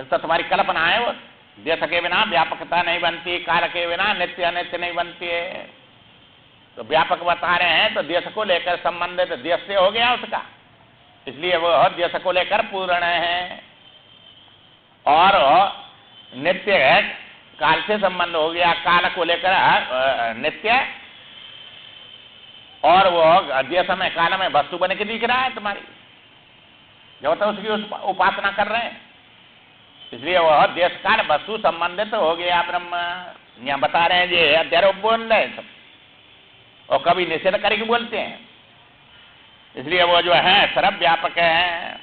तो तुम्हारी कल्पना है। वो देश के बिना व्यापकता नहीं बनती, काल के बिना नित्य अनित्य नहीं बनती है। तो व्यापक बता रहे हैं तो देश को लेकर संबंधित देश से हो गया उसका, इसलिए वो देश को लेकर पूर्ण है। और नित्य है, काल से संबंध हो गया, काल को लेकर नित्य। और वो देश में काल में वस्तु बन के दिख रहा है तुम्हारी, जब तक उसकी उपासना कर रहे हैं। इसलिए वह देश काल वस्तु संबंधित हो गया ब्रह्म। यहाँ बता रहे हैं ये अध्यारोप बोल रहे हैं सब, और कभी निषेध करके बोलते हैं। इसलिए वो जो है सर्वव्यापक है।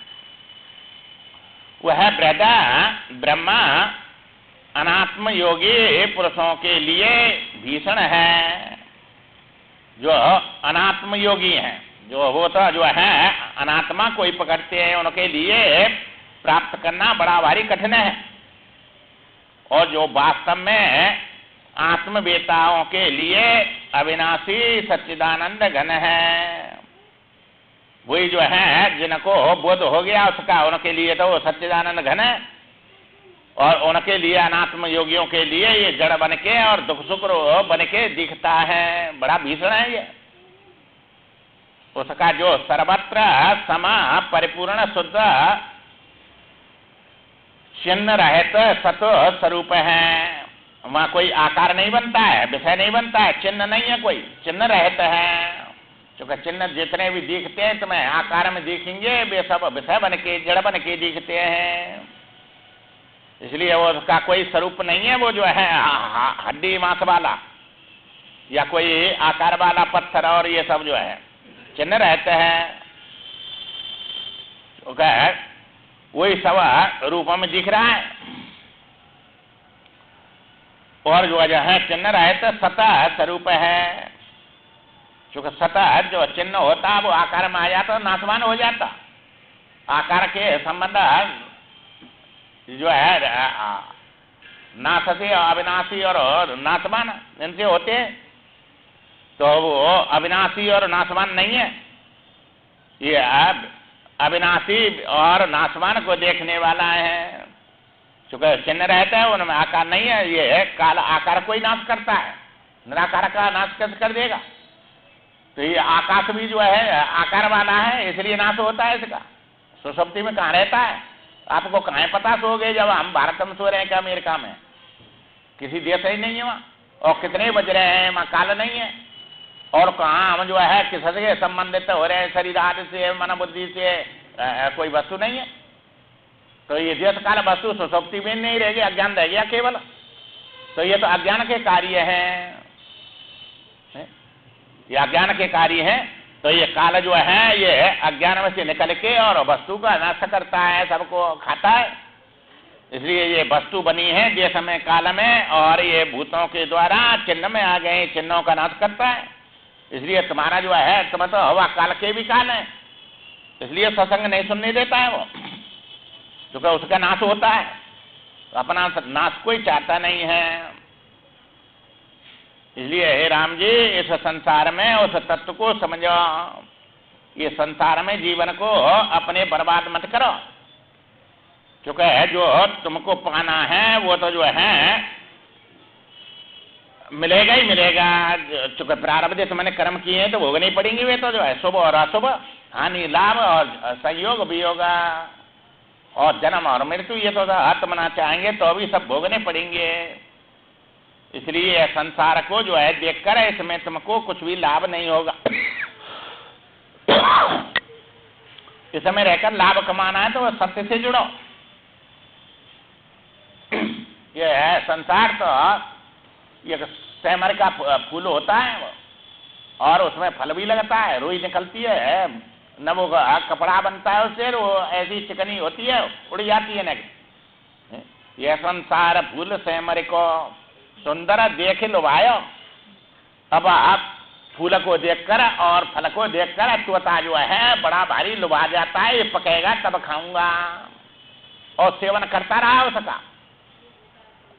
वह ब्रह्मा अनात्म योगी पुरुषों के लिए भीषण है। जो अनात्म योगी हैं, जो वो तो जो है अनात्मा को ही पकड़ते हैं, उनके लिए प्राप्त करना बड़ा भारी कठिन है। और जो वास्तव में आत्मवेताओं के लिए अविनाशी सच्चिदानंद घन है, वही जो है जिनको बोध हो गया उसका, उनके लिए तो वो सच्चिदानंद घन है। और उनके लिए अनात्म योगियों के लिए ये जड़ बन के और दुख सुख बन के दिखता है, बड़ा भीषण है ये। उसका जो सर्वत्र समा परिपूर्ण शुद्ध छिन्न रहित सत स्वरूप है, वहां कोई आकार नहीं बनता है, विषय नहीं बनता है, चिन्ह नहीं है, कोई चिन्ह रहते हैं। क्योंकि चिन्ह जितने भी दिखते हैं तुम्हें आकार में दिखेंगे, वे सब विषय बन के जड़ बन के दिखते हैं। इसलिए वो उसका कोई स्वरूप नहीं है, वो जो है हड्डी मांस वाला या कोई आकार वाला पत्थर और ये सब जो है चिन्ह रहते हैं, वही सब रूपों में दिख रहा है। और जो है चिन्ह रहते सतह स्वरूप है, क्योंकि सतह जो चिन्ह होता वो आकार में आ जाता, नाशवान हो जाता। आकार के संबंध जो है नाश से अविनाशी और नाशवान इनसे होते हैं, तो वो अविनाशी और नाशवान नहीं है। ये अविनाशी और नाशवान को देखने वाला है, क्योंकि चिन्ह रहता है उनमें आकार नहीं है। ये काल आकार को ही नाश करता है, निराकार का नाश कैसे कर देगा। तो ये आकाश भी जो है आकार वाला है, इसलिए नाश होता है इसका। सुषुप्ति में कहाँ रहता है, आपको कहाँ पता सो गए जब हम भारत में सो रहे हैं, क्या अमेरिका में, किसी देश ही नहीं है वहाँ, और कितने बज रहे हैं वहाँ काल नहीं है। और कहाँ हम जो है किससे संबंधित हो रहे हैं, शरीर आदि से, मन बुद्धि से, कोई वस्तु नहीं है। तो ये देश काल वस्तु सुषुप्ति में नहीं रहेगी, अज्ञान रह गया केवल। तो ये तो अज्ञान के कार्य हैं, ये अज्ञान के कार्य हैं। तो ये काल जो है ये अज्ञान में से निकल के और वस्तु का नाश करता है, सबको खाता है। इसलिए ये वस्तु बनी है देश में काल में, और ये भूतों के द्वारा चिन्ह में आ गए, चिन्हों का नाश करता है। इसलिए तुम्हारा जो है तुम्हें तो हवा काल के भी काल है, इसलिए सत्संग नहीं सुनने देता है वो, क्योंकि उसका नाश होता है, अपना नाश कोई चाहता नहीं है। इसलिए हे राम जी इस संसार में उस तत्व को समझो, ये संसार में जीवन को अपने बर्बाद मत करो, क्योंकि जो तुमको पाना है वो तो जो है मिलेगा ही मिलेगा। चूंकि प्रारब्ध तुमने कर्म किए हैं तो भोगने पड़ेंगे, वे तो जो है शुभ और अशुभ, हानि लाभ और संयोग वियोग और जन्म और मृत्यु, ये तो आत्मना चाहेंगे तो भी सब भोगने पड़ेंगे। इसलिए संसार को जो है देखकर इसमें तुमको कुछ भी लाभ नहीं होगा। इसमें रहकर लाभ कमाना है तो सत्य से जुड़ो। ये है संसार, तो ये सेमर का फूल होता है और उसमें फल भी लगता है, रुई निकलती है, न वो कपड़ा बनता है उससे, वो ऐसी चिकनी होती है, उड़ जाती है न। ये संसार फूल सेमर को सुंदर देख लुभायो। अब आप फूल को देखकर और फल को देखकर तोता जो है बड़ा भारी लुभा जाता है, ये पकेगा तब खाऊंगा, और सेवन करता रहा उसका।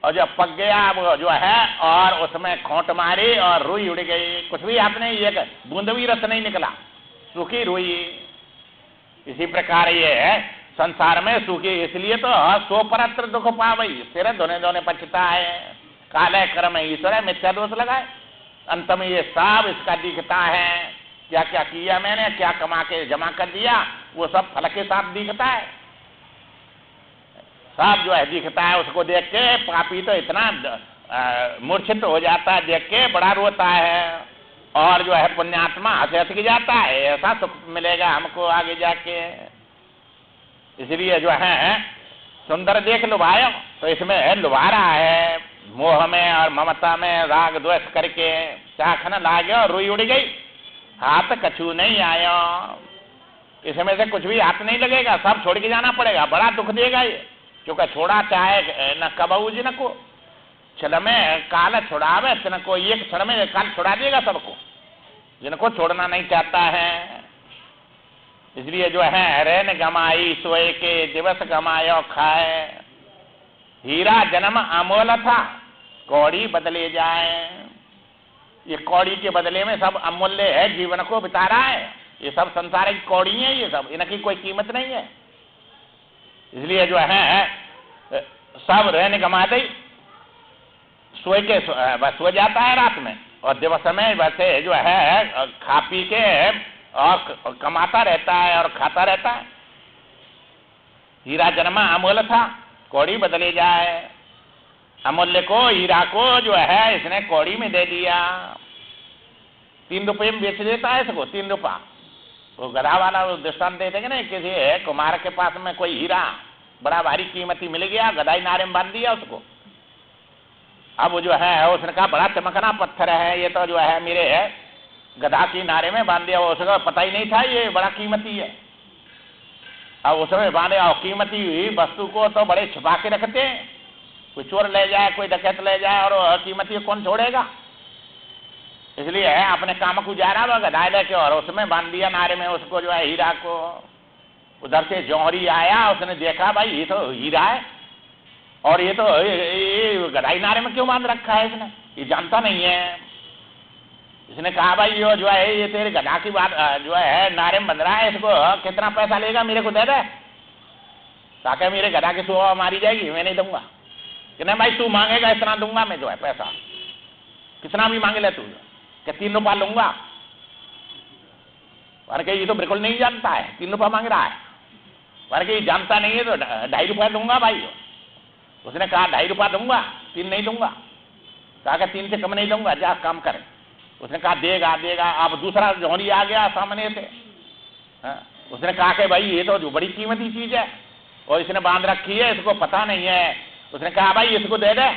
और जब पक गया वो जो है और उसमें खोंट मारी और रुई उड़ गई, कुछ भी आपने ये बूंद भी रस नहीं निकला, सूखी रुई। इसी प्रकार ये है संसार में सूखी, इसलिए तो सो परत्र दुख पावई, सिर धोने धोने पछता है, काले कर्म ईश्वर है, मिथ्या दोष लगाए। अंत में ये सब इसका दिखता है, क्या क्या किया मैंने, क्या कमा के जमा कर दिया, वो सब फल के साथ दिखता है, सब जो है दिखता है। उसको देख के पापी तो इतना मूर्छित हो जाता है, देख के बड़ा रोता है, और जो है पुण्यात्मा हंस हंस के जाता है, ऐसा सुख मिलेगा हमको आगे जाके। इसलिए जो है सुंदर देख लुभायो, तो इसमें लुभा रहा है मोह में और ममता में राग द्वेष करके, चाखन लागे और रुई उड़ गई, हाथ कछू नहीं आयो। इसमें से कुछ भी हाथ नहीं लगेगा, सब छोड़ के जाना पड़ेगा, बड़ा दुख देगा ये, क्योंकि छोड़ा चाहे न कबू जी न को, क्षण में काल छुड़ावे न को, एक क्षण में काल छुड़ा देगा सबको, जिनको छोड़ना नहीं चाहता है। इसलिए जो है रैन गमाई सोए के दिवस गमायो खाए, हीरा जन्म अमोल था कौड़ी बदले जाए। ये कौड़ी के बदले में सब अमूल्य है, जीवन को बिता रहा है, ये सब संसारिक कौड़ी है, ये सब इनकी कोई कीमत नहीं है। इसलिए जो है सब रहने गमा दे, सोए के सो जाता है रात में, और दिवस में वैसे जो है खा पी के और कमाता रहता है और खाता रहता है। हीरा जन्मा अमूल था कौड़ी बदले जाए, अमूल्य को, हीरा को जो है इसने कौड़ी में दे दिया। 3 रुपये में बेच देता है इसको, 3 रुपया। वो गधा वाला वो दृष्टांत देते कि नहीं, किसी कुम्हार के पास में कोई हीरा बड़ा भारी कीमती मिल गया, गधाई नारे में बांध दिया उसको। अब वो जो है उसने कहा बड़ा चमकना पत्थर है ये, तो जो है मेरे गधा की नारे में बांध दिया। उसको पता ही नहीं था ये बड़ा कीमती है। अब उसमें बांधे, और कीमती हुई वस्तु को तो बड़े छिपा के रखते हैं, कोई चोर ले जाए, कोई डकैत ले जाए, और कीमती कौन छोड़ेगा। इसलिए अपने काम को जा रहा गधा लेके, और उसमें बांध दिया नारे में उसको जो है हीरा को। उधर से जौहरी आया, उसने देखा भाई ये तो हीरा है, और ये तो ये गधाई नारे में क्यों बांध रखा है इसने, ये जानता नहीं है। इसने कहा भाई ये जो है ये तेरे गधा की बात जो है नारे में बंध रहा है, इसको कितना पैसा लेगा मेरे को दे दे, ताकि मेरे गधा की सुबह मारी जाएगी, मैं नहीं दूंगा। कि नहीं भाई तू मांगेगा इतना दूंगा मैं जो है पैसा, कितना भी मांगे ले तू, क्या 3 रुपया लूंगा। अरे ये तो बिल्कुल नहीं जानता है, 3 रुपया मांग रहा है। अरे जानता नहीं है तो 2.5 रुपया दूंगा भाई। उसने कहा 2.5 रुपया दूंगा, 3 नहीं दूंगा। कहा 3 से कम नहीं दूंगा, जा काम करे। उसने कहा देगा देगा। अब दूसरा जौहरी आ गया सामने से, उसने कहा कि भाई ये तो जो बड़ी कीमती चीज है और इसने बांध रखी है, इसको पता नहीं है। उसने कहा भाई इसको दे दे।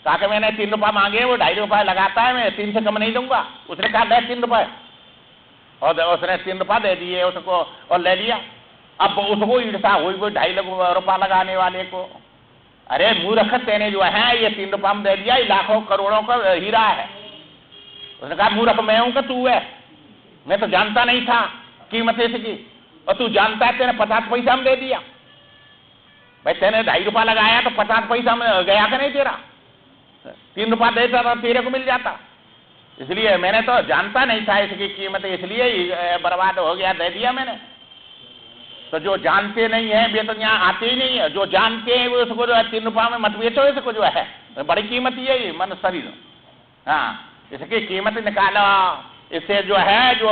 कहा कि मैंने 3 रुपया मांगे, वो 2.5 रुपया लगाता है, मैं 3 से कम नहीं दूंगा। उसने कहा दे 3 रुपये, और उसने 3 रुपया दे दिए उसको और ले लिया। अब उसको ईर्षा हुई कोई 2.5 रुपया लगाने वाले को। अरे मूर्ख तेने जो है ये 3 रुपया में दे दिया, ये लाखों करोड़ों का हीरा है। उसने कहा मूर्ख मैं हूं कि तू है, मैं तो जानता नहीं था कीमत इसकी, और तू जानता है तेने 50 पैसा में दे दिया। भाई तेने 2.5 रुपया लगाया तो 50 पैसा में गया कि नहीं तेरा, 3 रुपया देता तो तेरे को मिल जाता। इसलिए मैंने तो जानता नहीं था इसकी कीमत, इसलिए बर्बाद हो गया, दे दिया मैंने। तो जो जानते नहीं है वे तो यहाँ आते ही नहीं है, जो जानते हैं वो उसको जो है 3 रुपया में मत बेचो, इसको जो है बड़ी कीमती है ये मन शरीर। हाँ, इसकी कीमत निकालो, इससे जो है जो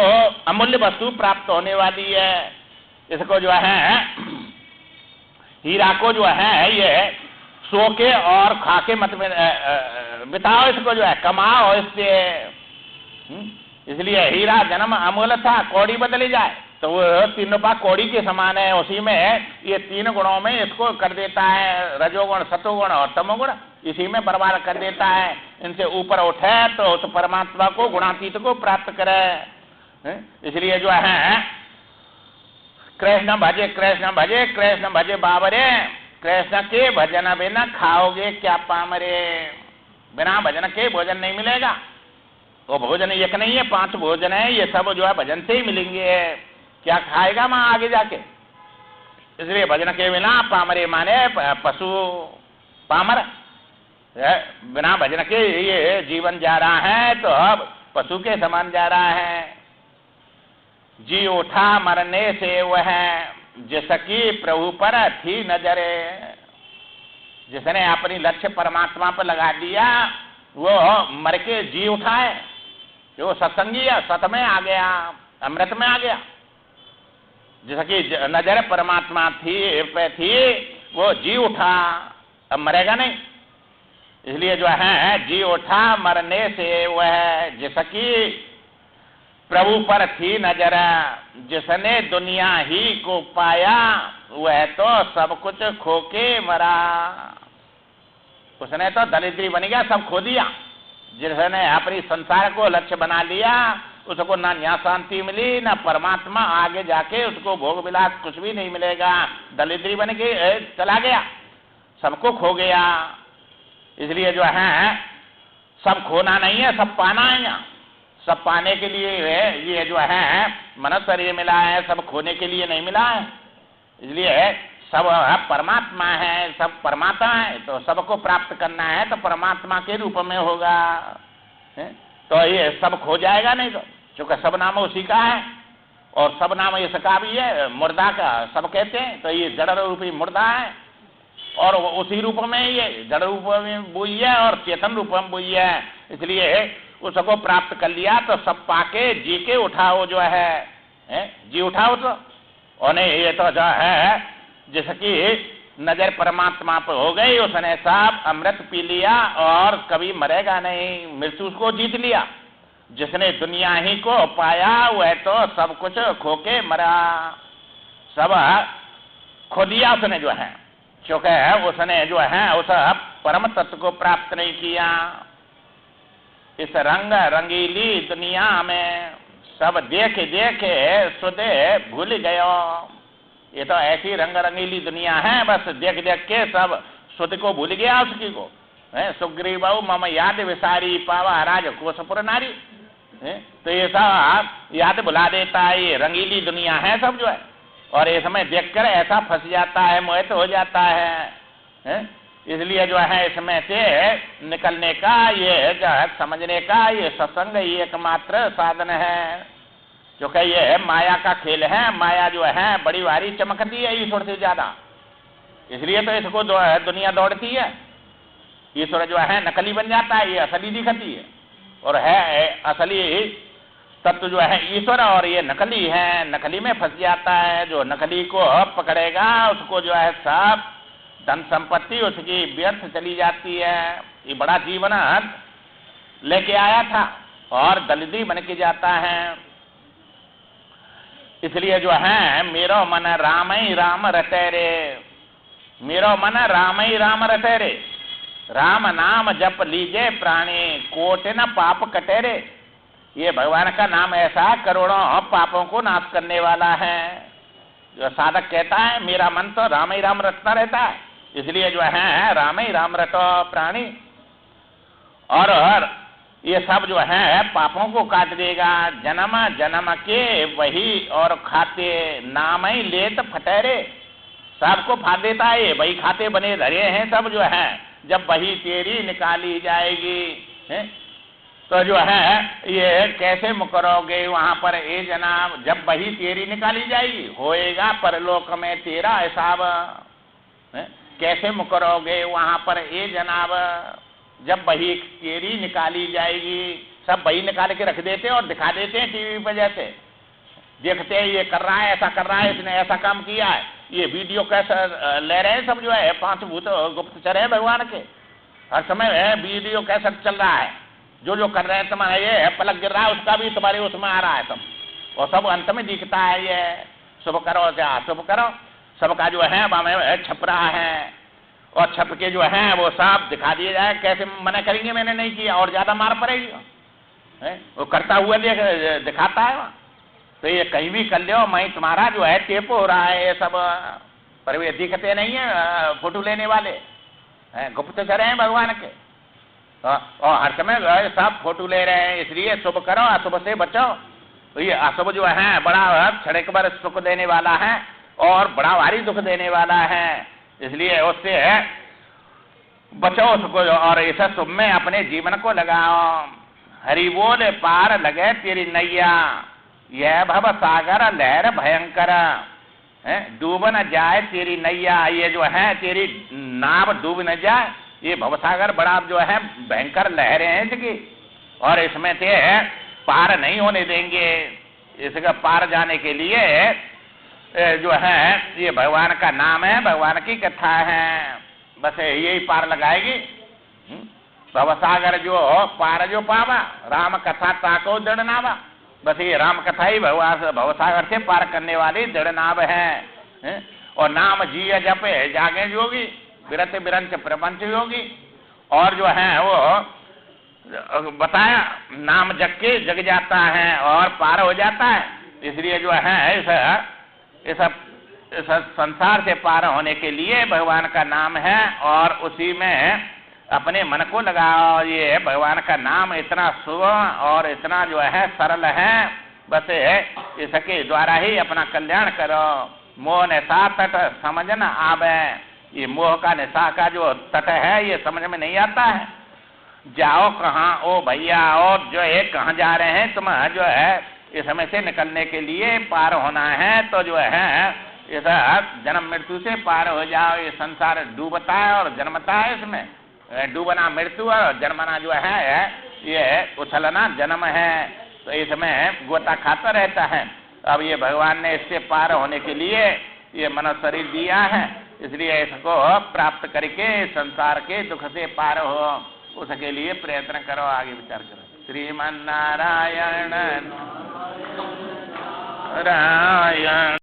अमूल्य वस्तु प्राप्त होने वाली है। इसको जो है हीरा को जो है ये सो के और खा के मत बिताओ, इसको जो है कमाओ इससे। इसलिए हीरा जन्म अमूल्य था, कौड़ी बदली जाए तो वो 3 रुपया कौड़ी के समान है। उसी में ये 3 गुणों में इसको कर देता है, रजोगुण सतोगुण और तमोगुण, इसी में बर्बाद कर देता है। इनसे ऊपर उठे तो उस परमात्मा को गुणातीत को प्राप्त करे। इसलिए जो है कृष्ण भजे कृष्ण भजे कृष्ण भजे बाबरे, कृष्ण के भजन बिना खाओगे क्या पामरे। बिना भजन के भोजन नहीं मिलेगा। वो भोजन एक नहीं है, 5 भोजन है, ये सब जो है भजन से ही मिलेंगे। क्या खाएगा वहां आगे जाके। इसलिए भजन के बिना पामरे माने पशु पामर, बिना भजन के ये जीवन जा रहा है तो अब पशु के समान जा रहा है। जी उठा मरने से वह जिसकी प्रभु पर थी नजरे, जिसने अपनी लक्ष्य परमात्मा पर लगा दिया वो मर के जी उठा है, जो सत्संगी है, सत में आ गया, अमृत में आ गया। जिसकी नजर परमात्मा पे थी वो जी उठा, अब मरेगा नहीं। इसलिए जो है जी उठा मरने से वह जिसकी प्रभु पर थी नजर, जिसने दुनिया ही को पाया वह तो सब कुछ खो के मरा। उसने तो दरिद्री बन गया, सब खो दिया। जिसने अपनी संसार को लक्ष्य बना लिया उसको ना यहाँ शांति मिली, ना परमात्मा आगे जाके उसको भोग विलास कुछ भी नहीं मिलेगा। दरिद्री बन के चला गया, सबको खो गया। इसलिए जो है सब खोना नहीं है, सब पाना है। यहाँ सब पाने के लिए ये जो है मनुष्य शरीर मिला है, सब खोने के लिए नहीं मिला है। इसलिए सब परमात्मा है, सब परमात्मा है, तो सबको प्राप्त करना है तो परमात्मा के रूप में होगा। तो ये सब खो जाएगा नहीं, तो चूंकि सब नाम उसी का है और सब नाम इसका भी है, मुर्दा का सब कहते हैं। तो ये जड़ रूपी मुर्दा है और उसी रूप में ये जड़ रूप में बुई है और चेतन रूप में बुई है। इसलिए उसको प्राप्त कर लिया तो सब पाके जी के उठाओ, जो है जी उठाओ। तो और नहीं ये तो जो है जिसकी नजर परमात्मा पर हो गई, उसने सब अमृत पी लिया और कभी मरेगा नहीं, मृत्यु को जीत लिया। जिसने दुनिया ही को पाया वह तो सब कुछ खो के मरा, सब खो दिया उसने जो है, क्योंकि उसने जो है उस परम तत्व को प्राप्त नहीं किया। इस रंग रंगीली दुनिया में सब देखे देखे सुधे भूल गयो। ये तो ऐसी रंग रंगीली दुनिया है, बस देख देख के सब सुध को भूल गया उसकी को। सुग्रीव मम याद विसारी पावा राज कोसपुर नारी। तो ये सब याद भुला देता है, ये रंगीली दुनिया है सब जो है, और ये समय देखकर ऐसा फंस जाता है, मोहित हो जाता है। इसलिए जो है इसमें से निकलने का, ये जो है समझने का, ये सत्संग ही एकमात्र साधन है। क्योंकि ये माया का खेल है, माया जो है बड़ी भारी चमकती है ईश्वर से ज्यादा, इसलिए तो इसको दुनिया दौड़ती है। ईश्वर जो है नकली बन जाता है, ये असली दिखती है, और है असली तत्व जो है ईश्वर, और ये नकली है, नकली में फंस जाता है। जो नकली को पकड़ेगा उसको जो है सब धन संपत्ति उसकी व्यर्थ चली जाती है। ये बड़ा जीवन लेके आया था और दलिद्री बन के जाता है। इसलिए जो है मेरो मन राम ही राम रटे रे, मेरो मन राम ही राम रटे रे, राम नाम जप लीजे प्राणी कोटि न पाप कटे रे। ये भगवान का नाम ऐसा करोड़ों पापों को नाश करने वाला है। जो साधक कहता है मेरा मन तो राम ही राम रटता रहता है, इसलिए जो है राम ही राम रटो प्राणी, और ये सब जो है पापों को काट देगा। जन्म जन्म के वही और खाते नाम ही लेत फटेरे, सबको फाड़ देता है, वही खाते बने धरे हैं सब जो है। जब वही तेरी निकाली जाएगी तो जो है ये कैसे मुकरोगे वहां पर ए जनाब, जब वही तेरी निकाली जाएगी होएगा परलोक में तेरा हिसाब। कैसे मुकरोगे वहां पर ए जनाब, जब वही तेरी निकाली जाएगी। सब वही निकाल के रख देते और दिखा देते हैं टीवी पर, जैसे देखते हैं ये कर रहा है, ऐसा कर रहा है, इसने ऐसा काम किया है, ये वीडियो कैसे ले रहे हैं सब जो है। 5 भूत गुप्तचर है भगवान के, हर समय वीडियो कैसे चल रहा है, जो जो कर रहे हैं तुम्हारे ये पलक गिर रहा है उसका भी तुम्हारे उसमें आ रहा है सब, और सब अंत में दिखता है। ये शुभ करो या अशुभ करो, सबका जो है वह छप रहा है, और छप के जो है वो सब दिखा दिया जाए। कैसे मना करेंगे मैंने नहीं किया, और ज्यादा मार पड़ेगी वो करता हुआ दिखाता है वहाँ। तो ये कहीं भी कर लो, मैं तुम्हारा जो है टेप हो रहा है ये सब, पर वे दिखते नहीं है फोटो लेने वाले, गुप्तचर हैं भगवान के, और हर समय सब फोटो ले रहे हैं। इसलिए शुभ करो अशुभ से बचो। तो ये अशुभ जो है बड़ा क्षणिक भर सुख देने वाला है और बड़ा भारी दुख देने वाला है, इसलिए उससे बचो उसको, और इस शुभ में अपने जीवन को लगाओ। हरि बोल पार लगे तेरी नैया, यह भव सागर लहर भयंकर, डूब न जाए तेरी नैया। ये जो है तेरी नाव डूब न जाए, ये भवसागर बड़ा जो है भयंकर लहरें हैं इसकी, और इसमें से पार नहीं होने देंगे। इसका पार जाने के लिए जो है ये भगवान का नाम है, भगवान की कथा है, बस यही पार लगाएगी। भवसागर जो पार जो पावा, राम कथा ताको दृढ़ नावा, बस ये राम कथा ही भगवान भवसागर से पार करने वाली दृढ़ नाव है। और नाम जिय जपे जागे जोगी, विरत विरंच प्रपंच योगी, और जो है वो बताया नाम जग के जग जाता है और पार हो जाता है। इसलिए जो है इस संसार से पार होने के लिए भगवान का नाम है, और उसी में अपने मन को लगाओ। ये भगवान का नाम इतना शुभ और इतना जो है सरल है, बस इसके द्वारा ही अपना कल्याण करो। मोह निशा तट समझ न आवे, ये मोह का निशा का जो तट है ये समझ में नहीं आता है। जाओ कहाँ ओ भैया, और जो है कहाँ जा रहे हैं तुम, जो है इस समय से निकलने के लिए पार होना है, तो जो है इस जन्म मृत्यु से पार हो जाओ। ये संसार डूबता है और जन्मता है, इसमें डूबना मृत्यु और जन्मना जो है ये उछलना जन्म है, तो इसमें गोता खाता रहता है। अब ये भगवान ने इससे पार होने के लिए ये मनुष्य शरीर दिया है, इसलिए इसको प्राप्त करके संसार के दुख से पार हो, उसके लिए प्रयत्न करो, आगे विचार करो। श्रीमन नारायण नारायण।